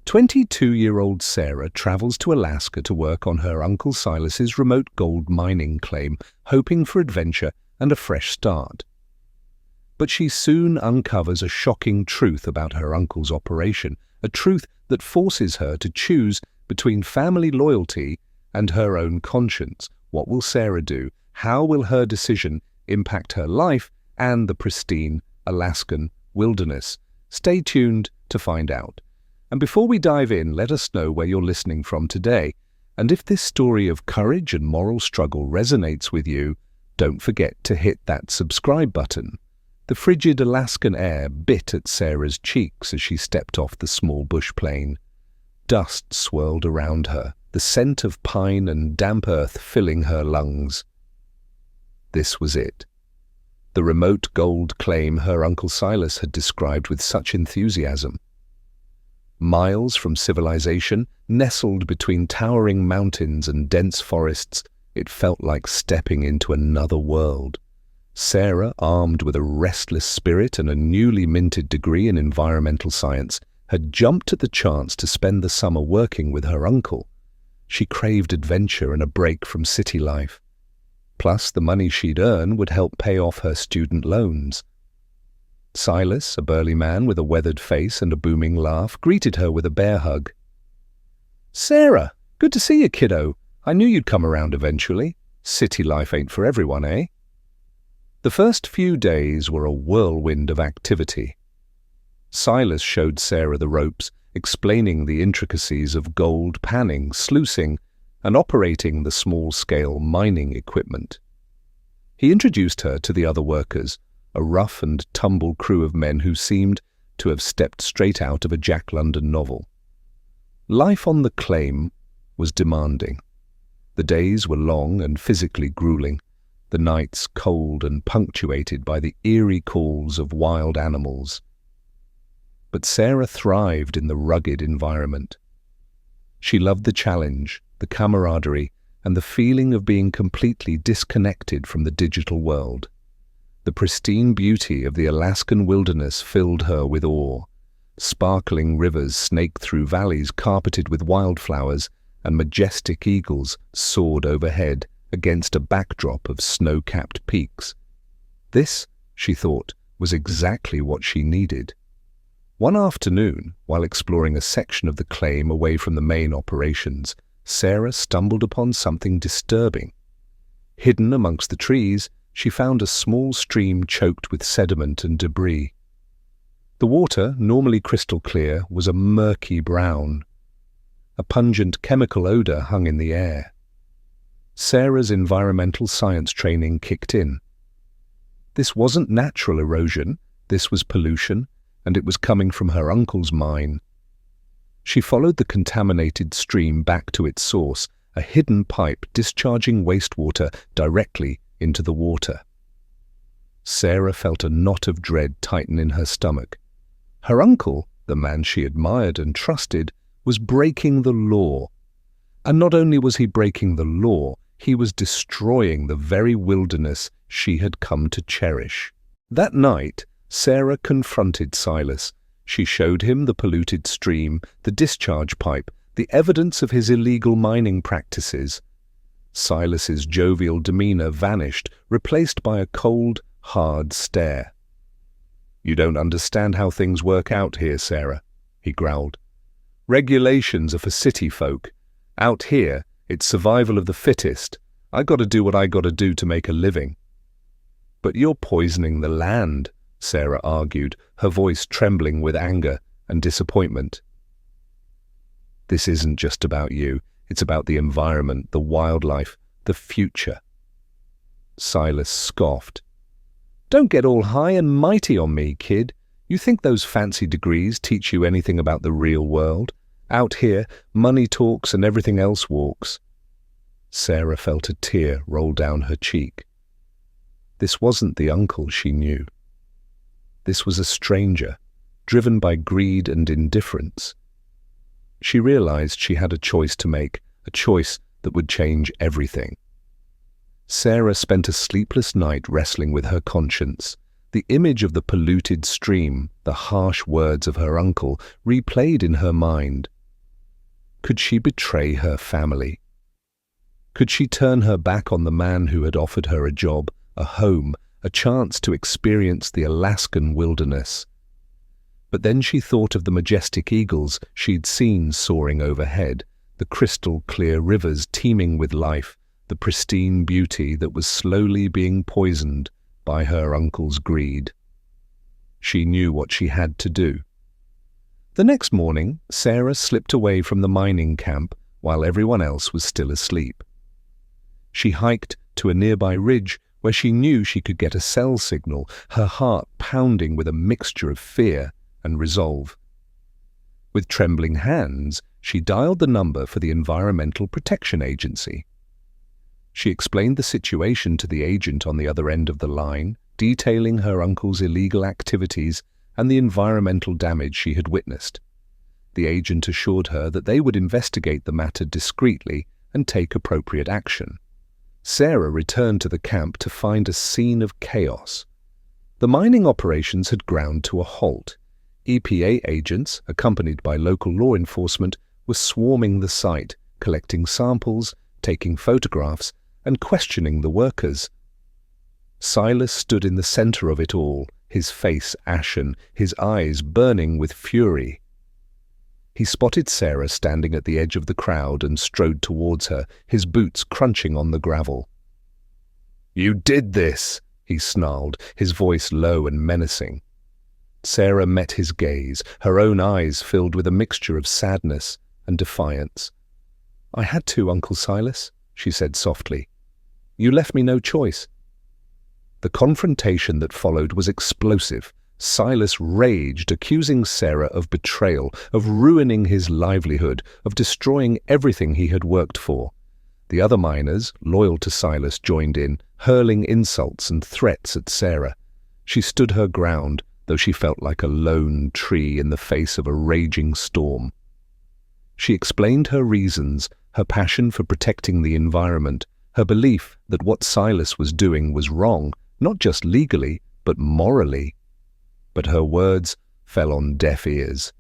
22-year-old Sarah travels to Alaska to work on her Uncle Silas's remote gold mining claim, hoping for adventure and a fresh start. But she soon uncovers a shocking truth about her uncle's operation, a truth that forces her to choose between family loyalty and her own conscience. What will Sarah do? How will her decision impact her life and the pristine Alaskan wilderness? Stay tuned to find out. And before we dive in, let us know where you're listening from today. And if this story of courage and moral struggle resonates with you, don't forget to hit that subscribe button. The frigid Alaskan air bit at Sarah's cheeks as she stepped off the small bush plane. Dust swirled around her, the scent of pine and damp earth filling her lungs. This was it. The remote gold claim her Uncle Silas had described with such enthusiasm. Miles from civilization, nestled between towering mountains and dense forests, it felt like stepping into another world. Sarah, armed with a restless spirit and a newly minted degree in environmental science, had jumped at the chance to spend the summer working with her uncle. She craved adventure and a break from city life. Plus, the money she'd earn would help pay off her student loans. Silas, a burly man with a weathered face and a booming laugh, greeted her with a bear hug. "Sarah, good to see you, kiddo. I knew you'd come around eventually. City life ain't for everyone, eh?" The first few days were a whirlwind of activity. Silas showed Sarah the ropes, explaining the intricacies of gold panning, sluicing, and operating the small-scale mining equipment. He introduced her to the other workers, a rough and tumble crew of men who seemed to have stepped straight out of a Jack London novel. Life on the claim was demanding. The days were long and physically grueling, the nights cold and punctuated by the eerie calls of wild animals. But Sarah thrived in the rugged environment. She loved the challenge, the camaraderie, and the feeling of being completely disconnected from the digital world. The pristine beauty of the Alaskan wilderness filled her with awe. Sparkling rivers snaked through valleys carpeted with wildflowers, and majestic eagles soared overhead against a backdrop of snow-capped peaks. This, she thought, was exactly what she needed. One afternoon, while exploring a section of the claim away from the main operations, Sarah stumbled upon something disturbing. Hidden amongst the trees, she found a small stream choked with sediment and debris. The water, normally crystal clear, was a murky brown. A pungent chemical odor hung in the air. Sarah's environmental science training kicked in. This wasn't natural erosion, this was pollution, and it was coming from her uncle's mine. She followed the contaminated stream back to its source, a hidden pipe discharging wastewater directly into the water. Sarah felt a knot of dread tighten in her stomach. Her uncle, the man she admired and trusted, was breaking the law. And not only was he breaking the law, he was destroying the very wilderness she had come to cherish. That night, Sarah confronted Silas. She showed him the polluted stream, the discharge pipe, the evidence of his illegal mining practices. Silas's jovial demeanor vanished, replaced by a cold, hard stare. "You don't understand how things work out here, Sarah," he growled. "Regulations are for city folk. Out here, it's survival of the fittest. I gotta do what I gotta do to make a living." "But you're poisoning the land," Sarah argued, her voice trembling with anger and disappointment. "This isn't just about you. It's about the environment, the wildlife, the future." Silas scoffed. "Don't get all high and mighty on me, kid. You think those fancy degrees teach you anything about the real world? Out here, money talks and everything else walks." Sarah felt a tear roll down her cheek. This wasn't the uncle she knew. This was a stranger, driven by greed and indifference. She realized she had a choice to make, a choice that would change everything. Sarah spent a sleepless night wrestling with her conscience. The image of the polluted stream, the harsh words of her uncle, replayed in her mind. Could she betray her family? Could she turn her back on the man who had offered her a job, a home, a chance to experience the Alaskan wilderness? But then she thought of the majestic eagles she'd seen soaring overhead, the crystal-clear rivers teeming with life, the pristine beauty that was slowly being poisoned by her uncle's greed. She knew what she had to do. The next morning, Sarah slipped away from the mining camp while everyone else was still asleep. She hiked to a nearby ridge where she knew she could get a cell signal, her heart pounding with a mixture of fear and resolve. With trembling hands, she dialed the number for the Environmental Protection Agency. She explained the situation to the agent on the other end of the line, detailing her uncle's illegal activities and the environmental damage she had witnessed. The agent assured her that they would investigate the matter discreetly and take appropriate action. Sarah returned to the camp to find a scene of chaos. The mining operations had ground to a halt. EPA agents, accompanied by local law enforcement, were swarming the site, collecting samples, taking photographs, and questioning the workers. Silas stood in the center of it all, his face ashen, his eyes burning with fury. He spotted Sarah standing at the edge of the crowd and strode towards her, his boots crunching on the gravel. "You did this!" he snarled, his voice low and menacing. Sarah met his gaze, her own eyes filled with a mixture of sadness and defiance. "I had to, Uncle Silas," she said softly. "You left me no choice." The confrontation that followed was explosive. Silas raged, accusing Sarah of betrayal, of ruining his livelihood, of destroying everything he had worked for. The other miners, loyal to Silas, joined in, hurling insults and threats at Sarah. She stood her ground, though she felt like a lone tree in the face of a raging storm. She explained her reasons, her passion for protecting the environment, her belief that what Silas was doing was wrong, not just legally, but morally. But her words fell on deaf ears.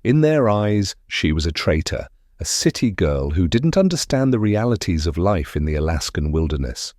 In their eyes, she was a traitor, a city girl who didn't understand the realities of life in the Alaskan wilderness.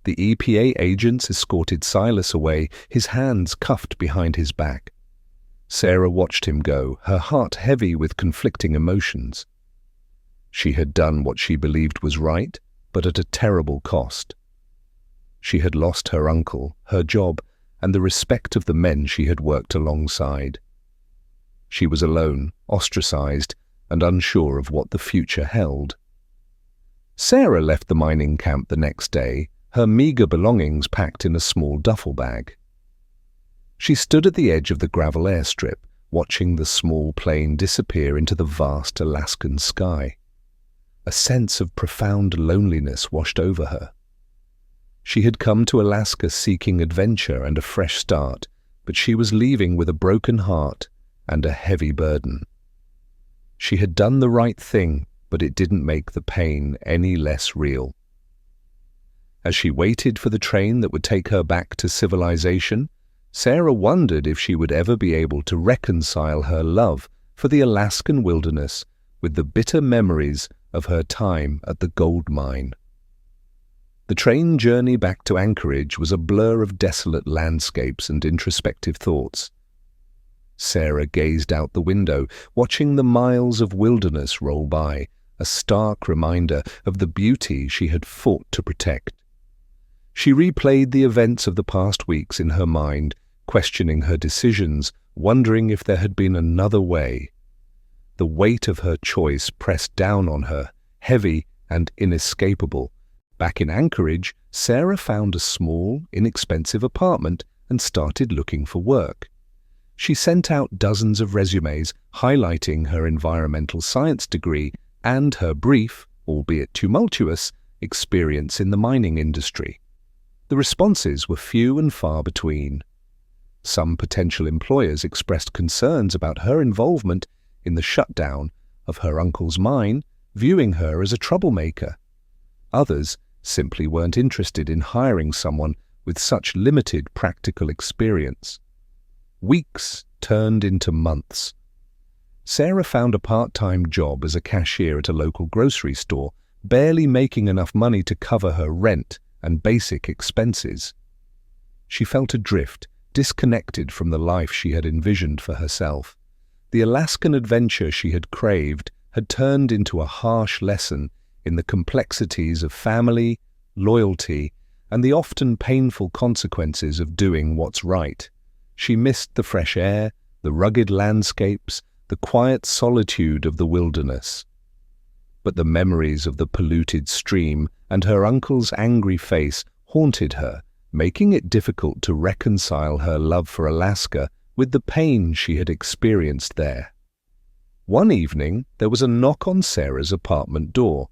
The EPA agents escorted Silas away, his hands cuffed behind his back. Sarah watched him go, her heart heavy with conflicting emotions. She had done what she believed was right, but at a terrible cost. She had lost her uncle, her job, and the respect of the men she had worked alongside. She was alone, ostracized, and unsure of what the future held. Sarah left the mining camp the next day, her meager belongings packed in a small duffel bag. She stood at the edge of the gravel airstrip, watching the small plane disappear into the vast Alaskan sky. A sense of profound loneliness washed over her. She had come to Alaska seeking adventure and a fresh start, but she was leaving with a broken heart and a heavy burden. She had done the right thing, but it didn't make the pain any less real. As she waited for the train that would take her back to civilization, Sarah wondered if she would ever be able to reconcile her love for the Alaskan wilderness with the bitter memories of her time at the gold mine. The train journey back to Anchorage was a blur of desolate landscapes and introspective thoughts. Sarah gazed out the window, watching the miles of wilderness roll by, a stark reminder of the beauty she had fought to protect. She replayed the events of the past weeks in her mind, questioning her decisions, wondering if there had been another way. The weight of her choice pressed down on her, heavy and inescapable. Back in Anchorage, Sarah found a small, inexpensive apartment and started looking for work. She sent out dozens of resumes, highlighting her environmental science degree and her brief, albeit tumultuous, experience in the mining industry. The responses were few and far between. Some potential employers expressed concerns about her involvement in the shutdown of her uncle's mine, viewing her as a troublemaker. Others simply weren't interested in hiring someone with such limited practical experience. Weeks turned into months. Sarah found a part-time job as a cashier at a local grocery store, barely making enough money to cover her rent and basic expenses. She felt adrift, disconnected from the life she had envisioned for herself. The Alaskan adventure she had craved had turned into a harsh lesson in the complexities of family, loyalty, and the often painful consequences of doing what's right. She missed the fresh air, the rugged landscapes, the quiet solitude of the wilderness. But the memories of the polluted stream and her uncle's angry face haunted her, making it difficult to reconcile her love for Alaska with the pain she had experienced there. One evening, there was a knock on Sarah's apartment door.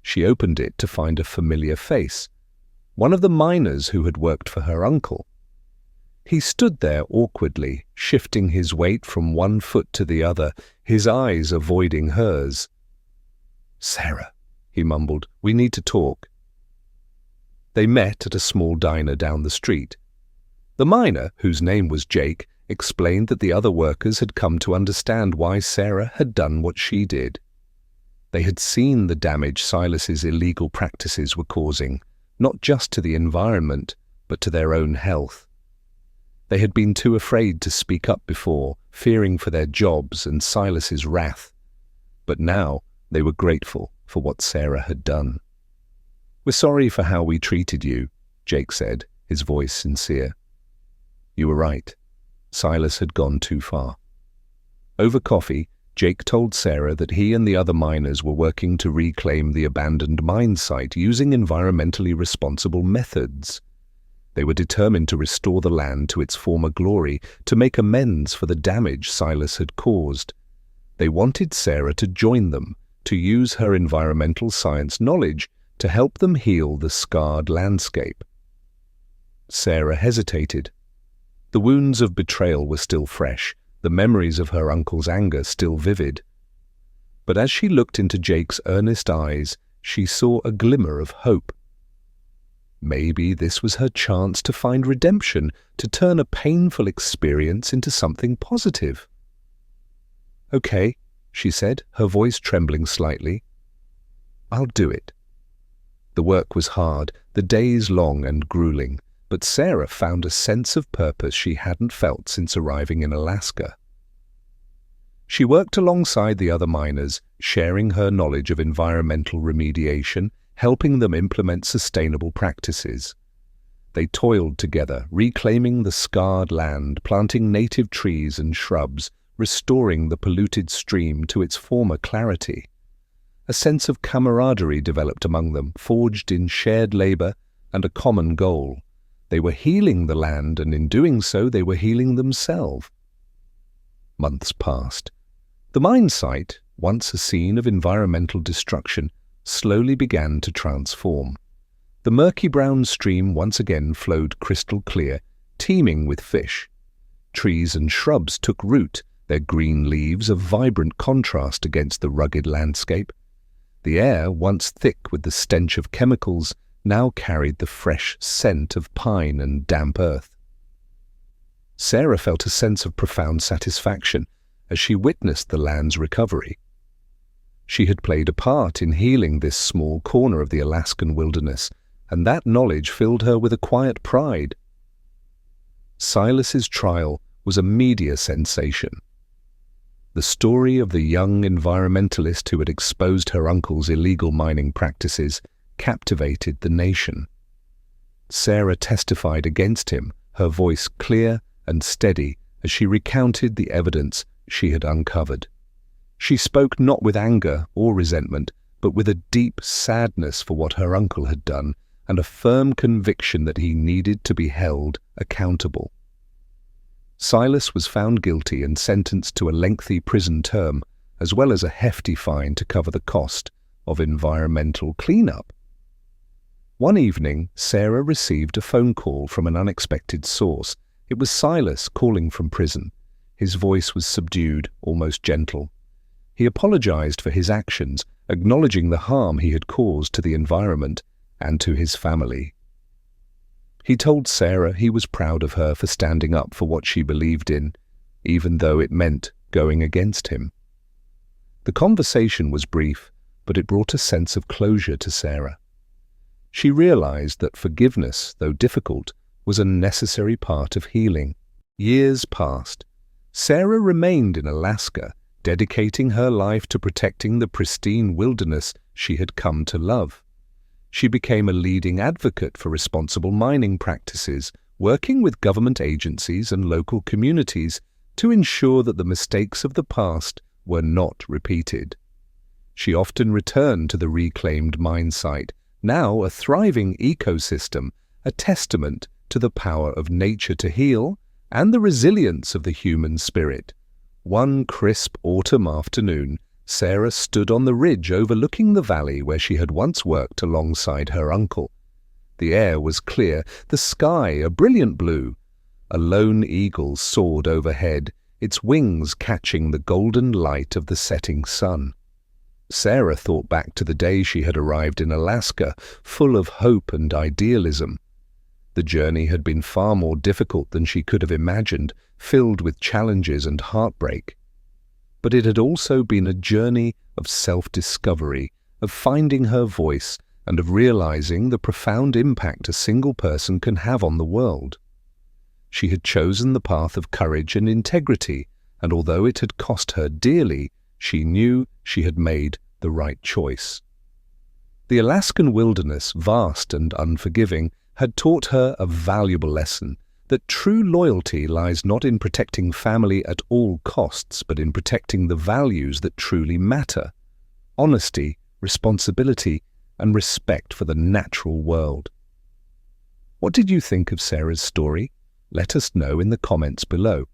She opened it to find a familiar face, one of the miners who had worked for her uncle. He stood there awkwardly, shifting his weight from one foot to the other, his eyes avoiding hers. "Sarah," he mumbled, "we need to talk." They met at a small diner down the street. The miner, whose name was Jake, explained that the other workers had come to understand why Sarah had done what she did. They had seen the damage Silas's illegal practices were causing, not just to the environment, but to their own health. They had been too afraid to speak up before, fearing for their jobs and Silas's wrath. But now they were grateful for what Sarah had done. "We're sorry for how we treated you," Jake said, his voice sincere. "You were right. Silas had gone too far." Over coffee, Jake told Sarah that he and the other miners were working to reclaim the abandoned mine site using environmentally responsible methods. They were determined to restore the land to its former glory, to make amends for the damage Silas had caused. They wanted Sarah to join them, to use her environmental science knowledge to help them heal the scarred landscape. Sarah hesitated. The wounds of betrayal were still fresh, the memories of her uncle's anger still vivid. But as she looked into Jake's earnest eyes, she saw a glimmer of hope. Maybe this was her chance to find redemption, to turn a painful experience into something positive. "Okay," she said, her voice trembling slightly. "I'll do it." The work was hard, the days long and grueling, but Sarah found a sense of purpose she hadn't felt since arriving in Alaska. She worked alongside the other miners, sharing her knowledge of environmental remediation, helping them implement sustainable practices. They toiled together, reclaiming the scarred land, planting native trees and shrubs, restoring the polluted stream to its former clarity. A sense of camaraderie developed among them, forged in shared labor and a common goal. They were healing the land, and in doing so they were healing themselves. Months passed. The mine site, once a scene of environmental destruction, slowly began to transform. The murky brown stream once again flowed crystal clear, teeming with fish. Trees and shrubs took root, their green leaves a vibrant contrast against the rugged landscape. The air, once thick with the stench of chemicals, now carried the fresh scent of pine and damp earth. Sarah felt a sense of profound satisfaction as she witnessed the land's recovery. She had played a part in healing this small corner of the Alaskan wilderness, and that knowledge filled her with a quiet pride. Silas's trial was a media sensation. The story of the young environmentalist who had exposed her uncle's illegal mining practices captivated the nation. Sarah testified against him, her voice clear and steady as she recounted the evidence she had uncovered. She spoke not with anger or resentment, but with a deep sadness for what her uncle had done and a firm conviction that he needed to be held accountable. Silas was found guilty and sentenced to a lengthy prison term, as well as a hefty fine to cover the cost of environmental cleanup. One evening, Sarah received a phone call from an unexpected source. It was Silas calling from prison. His voice was subdued, almost gentle. He apologized for his actions, acknowledging the harm he had caused to the environment and to his family. He told Sarah he was proud of her for standing up for what she believed in, even though it meant going against him. The conversation was brief, but it brought a sense of closure to Sarah. She realized that forgiveness, though difficult, was a necessary part of healing. Years passed. Sarah remained in Alaska, dedicating her life to protecting the pristine wilderness she had come to love. She became a leading advocate for responsible mining practices, working with government agencies and local communities to ensure that the mistakes of the past were not repeated. She often returned to the reclaimed mine site, now a thriving ecosystem, a testament to the power of nature to heal and the resilience of the human spirit. One crisp autumn afternoon, Sarah stood on the ridge overlooking the valley where she had once worked alongside her uncle. The air was clear, the sky a brilliant blue. A lone eagle soared overhead, its wings catching the golden light of the setting sun. Sarah thought back to the day she had arrived in Alaska, full of hope and idealism. The journey had been far more difficult than she could have imagined, filled with challenges and heartbreak. But it had also been a journey of self-discovery, of finding her voice, and of realizing the profound impact a single person can have on the world. She had chosen the path of courage and integrity, and although it had cost her dearly, she knew she had made the right choice. The Alaskan wilderness, vast and unforgiving, had taught her a valuable lesson, that true loyalty lies not in protecting family at all costs, but in protecting the values that truly matter: honesty, responsibility, and respect for the natural world. What did you think of Sarah's story? Let us know in the comments below.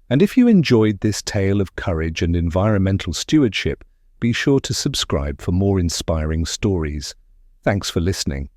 And if you enjoyed this tale of courage and environmental stewardship, be sure to subscribe for more inspiring stories. Thanks for listening.